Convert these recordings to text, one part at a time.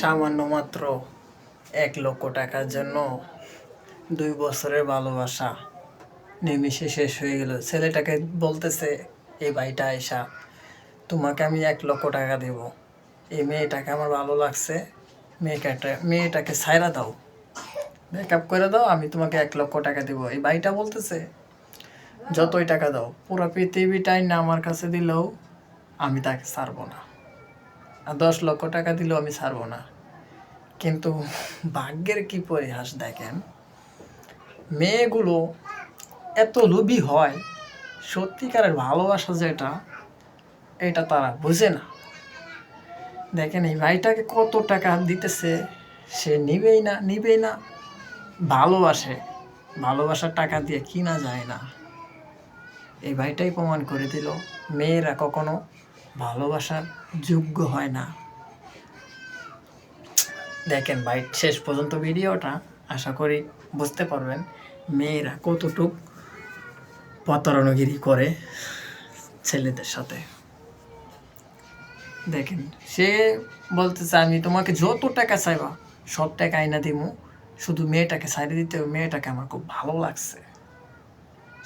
সামান্য মাত্র 1 লক্ষ টাকার জন্য 2 বছরের ভালোবাসা নিমিষে শেষ হয়ে গেল। ছেলেটাকে বলতেছে, এই ভাইটা আয়সা, তোমাকে আমি 1 লক্ষ টাকা দেব, এই মেয়েটাকে আমার ভালো লাগছে, মেয়েটাকে ছাইরা দাও, ব্রেকআপ করে দাও, আমি তোমাকে 1 লক্ষ টাকা দেবো। এই ভাইটা বলতেছে, যতই টাকা দাও, পুরো পৃথিবীটাই না আমার কাছে দিলেও আমি তাকে ছাড়বো না, আর 10 লক্ষ টাকা দিলেও আমি ছাড়বো না। কিন্তু ভাগ্যের কি পরিহাস দেখেন, মেয়েগুলো এত লোভী হয়, সত্যিকারের ভালোবাসা যেটা, এটা তারা বোঝে না। দেখেন এই ভাইটাকে কত টাকা দিতেছে, সে নিবেই না। ভালোবাসার টাকা দিয়ে কিনা যায় না। এই ভাইটাই প্রমাণ করে দিল, মেয়েরা কখনো ভালোবাসার যোগ্য হয় না। দেখেন ভাই, শেষ পর্যন্ত ভিডিওটা, আশা করি বুঝতে পারবেন মেয়েরা কতটুক প্রতারণাগিরি করে ছেলেদের সাথে। দেখেন, সে বলতেছে, আমি তোমাকে যত টাকা চাইবা সব টাকা আইনা দিমু, শুধু মেয়েটাকে ছাইড়ে দিতে হবে, মেয়েটাকে আমার খুব ভালো লাগছে।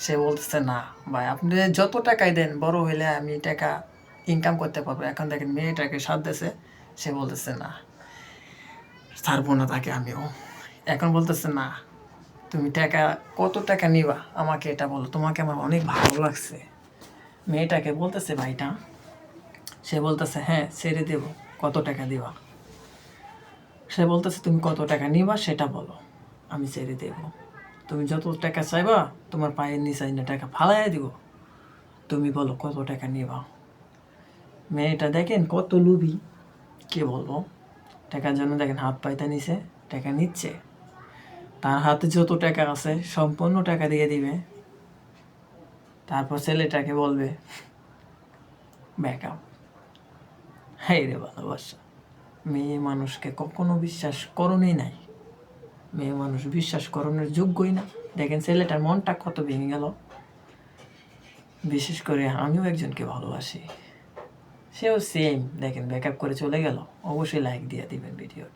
সে বলতেছে, না ভাই, আপনি যত টাকাই দেন, বড় হইলে আমি টাকা ইনকাম করতে পারবো। এখন দেখেন মেয়েটাকে সাথ দিয়েছে, সে বলতেছে না, ছাড়বো না তাকে আমিও। এখন বলতেছে, না তুমি কত টাকা নিবা আমাকে এটা বলো, তোমাকে আমার অনেক ভালো লাগছে। মেয়েটাকে বলতেছে ভাইটা, সে বলতেছে, হ্যাঁ ছেড়ে দেব, কত টাকা দিবা? সে বলতেছে, তুমি কত টাকা নিবা সেটা বলো, আমি ছেড়ে দেব। তুমি যত টাকা চাইবা, তোমার পায়ের নিচে টাকা ফালাইয়া দিব, তুমি বলো কত টাকা নিবা। মেয়েটা দেখেন কত লোভী, কে বলবো। টাকার জন্য দেখেন হাত পাইতে নিছে, টাকা নিচ্ছে, তার হাতে যত টাকা আছে সম্পূর্ণ টাকা দিয়ে দিবে। তারপর ছেলেটাকে বলবে ব্যাকআপ। হাই রে ভালোবাসা, মেয়ে মানুষকে কখনো বিশ্বাস করণই নাই, মেয়ে মানুষ বিশ্বাস করানোর যোগ্যই না। দেখেন ছেলেটার মনটা কত ভেঙে গেল। বিশেষ করে আমিও একজনকে ভালোবাসি, সেও সেম। দেখেন ব্যাকআপ করে চলে গেল। অবশ্যই লাইক দিয়ে দিবেন ভিডিওটা।